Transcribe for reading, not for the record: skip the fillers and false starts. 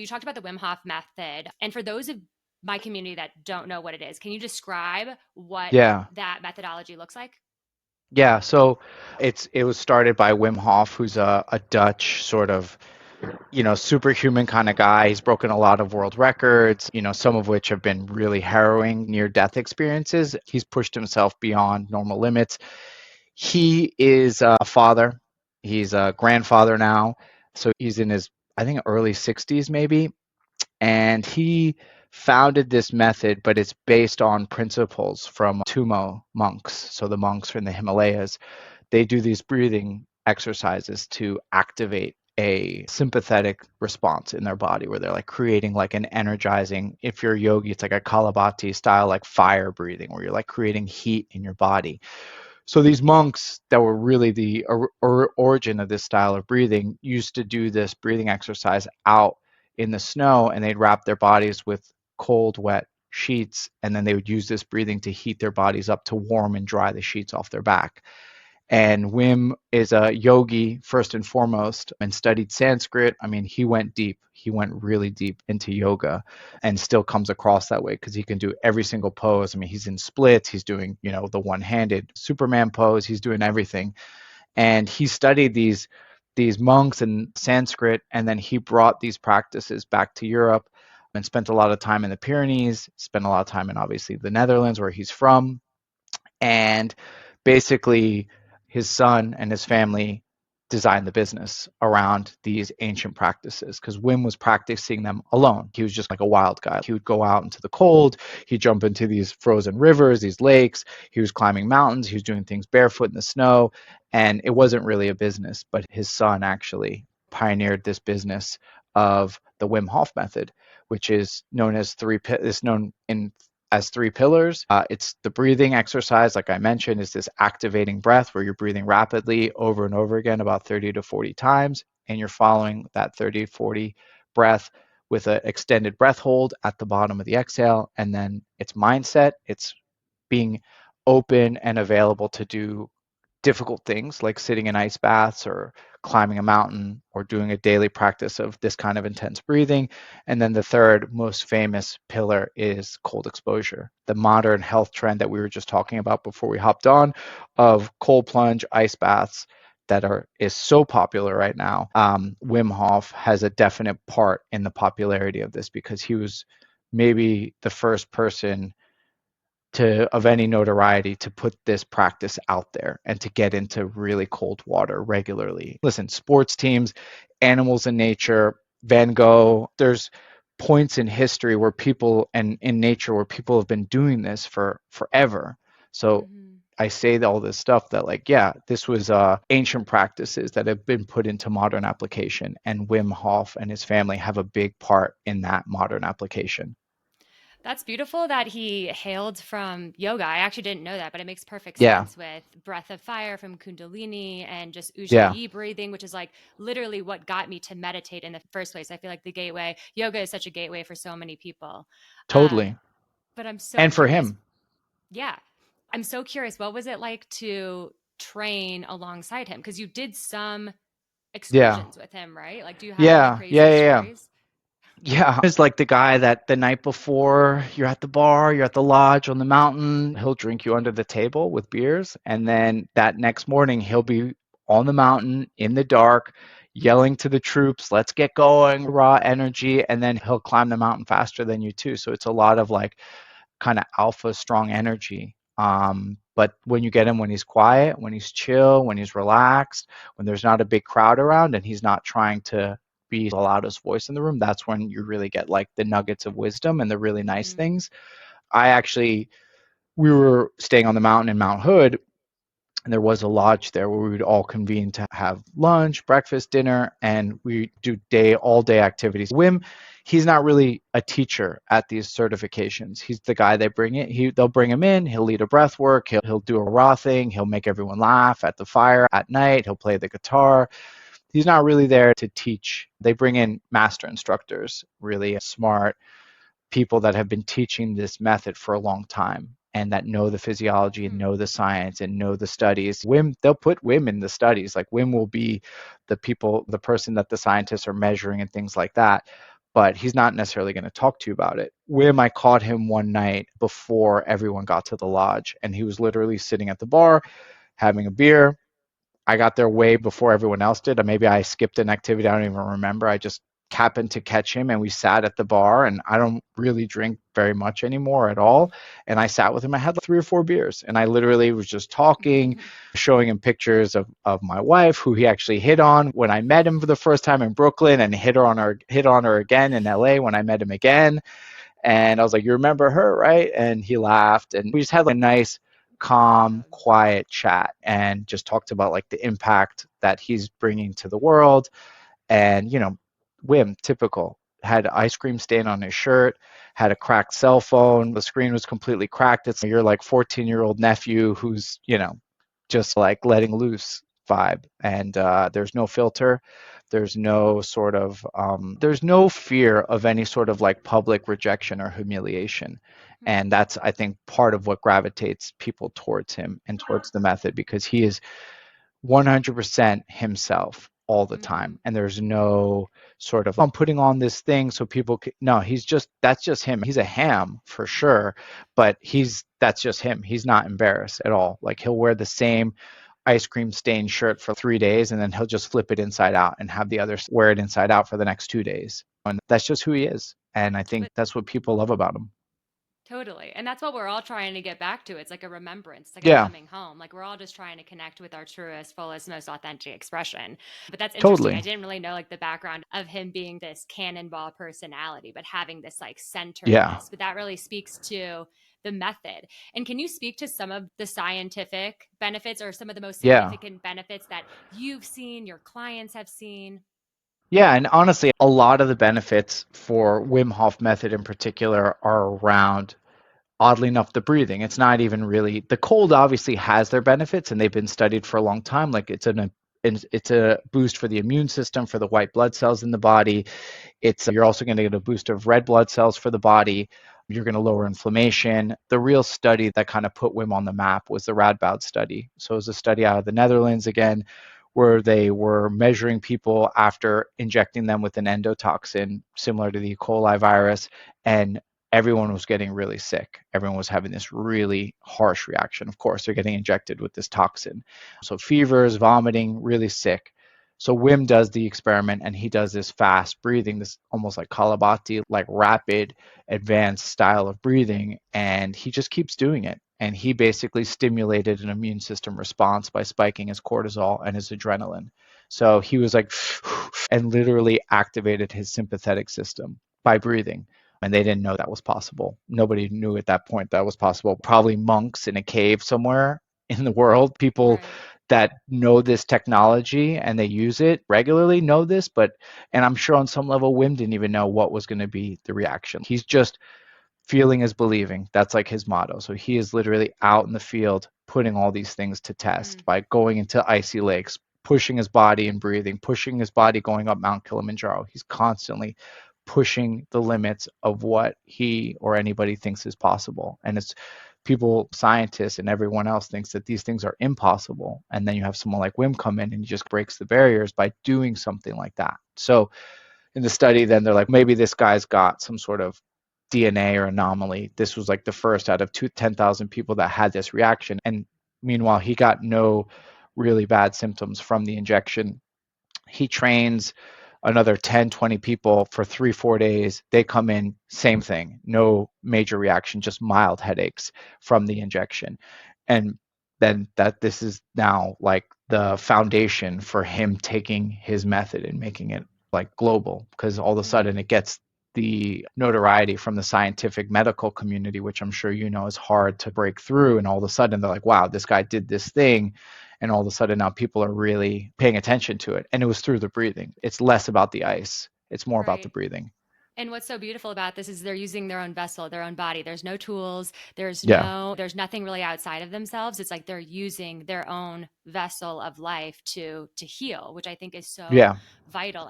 You talked about the Wim Hof method. And for those of my community that don't know what it is, can you describe what Yeah. that methodology looks like? Yeah, so it was started by Wim Hof, who's a Dutch sort of, superhuman kind of guy. He's broken a lot of world records, some of which have been really harrowing near-death experiences. He's pushed himself beyond normal limits. He is a father. He's a grandfather now. So he's in his, I think, early 60s maybe. And he founded this method, but it's based on principles from Tumo monks. So the monks from the Himalayas, they do these breathing exercises to activate a sympathetic response in their body where they're like creating like an energizing, if you're a yogi, it's like a Kalabati style, like fire breathing, where you're like creating heat in your body. So these monks that were really the origin of this style of breathing used to do this breathing exercise out in the snow, and they'd wrap their bodies with cold, wet sheets, and then they would use this breathing to heat their bodies up to warm and dry the sheets off their back. And Wim is a yogi first and foremost and studied Sanskrit. I mean, he went deep. He went really deep into yoga and still comes across that way because he can do every single pose. I mean, he's in splits. He's doing, the one-handed Superman pose. He's doing everything. And he studied these monks in Sanskrit, and then he brought these practices back to Europe and spent a lot of time in the Pyrenees, spent a lot of time in obviously the Netherlands where he's from. And basically his son and his family designed the business around these ancient practices because Wim was practicing them alone. He was just like a wild guy. He would go out into the cold, he'd jump into these frozen rivers, these lakes, he was climbing mountains, he was doing things barefoot in the snow, and it wasn't really a business, but his son actually pioneered this business of the Wim Hof method, which is known as three pillars. It's the breathing exercise, like I mentioned, is this activating breath where you're breathing rapidly over and over again, about 30 to 40 times, and you're following that 30 to 40 breath with an extended breath hold at the bottom of the exhale. And then it's mindset. It's being open and available to do difficult things like sitting in ice baths or climbing a mountain or doing a daily practice of this kind of intense breathing. And then the third most famous pillar is cold exposure, the modern health trend that we were just talking about before we hopped on, of cold plunge ice baths that is so popular right now. Wim Hof has a definite part in the popularity of this because he was maybe the first person of any notoriety to put this practice out there and to get into really cold water regularly. Listen, sports teams, animals in nature, Van Gogh, there's points in history where people and in nature where people have been doing this for forever. So Mm-hmm. I say all this stuff that like, yeah, this was ancient practices that have been put into modern application, and Wim Hof and his family have a big part in that modern application. That's beautiful that he hailed from yoga. I actually didn't know that, but it makes perfect Yeah, sense with breath of fire from Kundalini and just yeah, Ujjayi breathing, which is like literally what got me to meditate in the first place. I feel like the gateway, yoga is such a gateway for so many people. Um, totally. but I'm so And for curious. him, Yeah, I'm so curious. What was it like to train alongside him? Because you did some yeah. excursions with him, right? Like, do you have any Yeah, yeah, crazy yeah, yeah. stories? Yeah, it's like the guy that the night before you're at the bar, you're at the lodge on the mountain, he'll drink you under the table with beers, and then that next morning he'll be on the mountain in the dark, yelling to the troops, "Let's get going!" Raw energy, and then he'll climb the mountain faster than you too. So it's a lot of like kind of alpha strong energy. But when you get him when he's quiet, when he's chill, when he's relaxed, when there's not a big crowd around and he's not trying to be the loudest voice in the room, that's when you really get like the nuggets of wisdom and the really nice Mm, things. I actually, we were staying on the mountain in Mount Hood, and there was a lodge there where we would all convene to have lunch, breakfast, dinner, and we do all day activities. Wim, he's not really a teacher at these certifications. He's the guy they bring in. They'll bring him in. He'll lead a breath work. He'll do a raw thing. He'll make everyone laugh at the fire at night. He'll play the guitar. He's not really there to teach. They bring in master instructors, really smart people that have been teaching this method for a long time and that know the physiology and hmm. know the science and know the studies. They'll put Wim in the studies. Like Wim will be the person that the scientists are measuring and things like that. but he's not necessarily going to talk to you about it. Wim, I caught him one night before everyone got to the lodge, and he was literally sitting at the bar having a beer. I got there way before everyone else did. Maybe I skipped an activity. I don't even remember. I just happened to catch him and we sat at the bar, and I don't really drink very much anymore at all. And I sat with him. I had like 3 or 4 beers, and I literally was just talking, showing him pictures of my wife, who he actually hit on when I met him for the first time in Brooklyn, and hit on her again in LA when I met him again. And I was like, "You remember her, right?" And he laughed, and we just had like a nice, calm, quiet chat, and just talked about like the impact that he's bringing to the world. And Wim, typical, had ice cream stain on his shirt, had a cracked cell phone. The screen was completely cracked. It's your like 14-year-old nephew who's just like letting loose vibe, and there's no filter. There's no fear of any sort of like public rejection or humiliation. And that's, I think, part of what gravitates people towards him and towards the method, because he is 100% himself all the time. And there's no sort of, I'm putting on this thing so people can, no, that's just him. He's a ham for sure, but that's just him. He's not embarrassed at all. Like, he'll wear the same ice cream stained shirt for 3 days, and then he'll just flip it inside out and have the others wear it inside out for the next 2 days. And that's just who he is. And I think But that's what people love about him. totally. And that's what we're all trying to get back to. It's like a remembrance, it's like a Yeah, coming home. Like we're all just trying to connect with our truest, fullest, most authentic expression. But that's interesting. I totally. didn't really know like the background of him being this cannonball personality, but having this like Yeah, centeredness. But that really speaks to the method. And can you speak to some of the scientific benefits or some of the most yeah. significant benefits that you've seen, your clients have seen? Yeah, and honestly, a lot of the benefits for Wim Hof method in particular are around, oddly enough, the breathing. It's not even really, the cold obviously has their benefits, and they've been studied for a long time. Like, it's a boost for the immune system, for the white blood cells in the body. You're also going to get a boost of red blood cells for the body. You're going to lower inflammation. The real study that kind of put Wim on the map was the Radboud study. So it was a study out of the Netherlands again, where they were measuring people after injecting them with an endotoxin similar to the E. coli virus, and everyone was getting really sick. Everyone was having this really harsh reaction. Of course, they're getting injected with this toxin. So fevers, vomiting, really sick. So Wim does the experiment, and he does this fast breathing, this almost like Kalabati, like rapid, advanced style of breathing, and he just keeps doing it. And he basically stimulated an immune system response by spiking his cortisol and his adrenaline. So he was like, and literally activated his sympathetic system by breathing. And they didn't know that was possible. Nobody knew at that point that was possible. Probably monks in a cave somewhere in the world, people Right. that know this technology and they use it regularly know this, and I'm sure on some level Wim didn't even know what was going to be the reaction. He's just feeling is believing. That's like his motto. So he is literally out in the field putting all these things to test by going into icy lakes, pushing his body and breathing, pushing his body going up Mount Kilimanjaro. He's constantly pushing the limits of what he or anybody thinks is possible. And it's people, scientists, and everyone else thinks that these things are impossible. And then you have someone like Wim come in and he just breaks the barriers by doing something like that. So in the study, then they're like, maybe this guy's got some sort of DNA or anomaly. This was like the first out of 10,000 people that had this reaction. And meanwhile, he got no really bad symptoms from the injection. He trains another 10, 20 people for 3, 4 days. They come in, same thing, no major reaction, just mild headaches from the injection. And then this is now like the foundation for him taking his method and making it like global, because all of a sudden it gets the notoriety from the scientific medical community, which I'm sure is hard to break through. And all of a sudden they're like, wow, this guy did this thing. And all of a sudden now people are really paying attention to it. And it was through the breathing. It's less about the ice, it's more about the Right. breathing. And what's so beautiful about this is they're using their own vessel, their own body. There's no tools, Yeah. there's nothing really outside of themselves. It's like they're using their own vessel of life to heal, which I think is so Yeah. vital.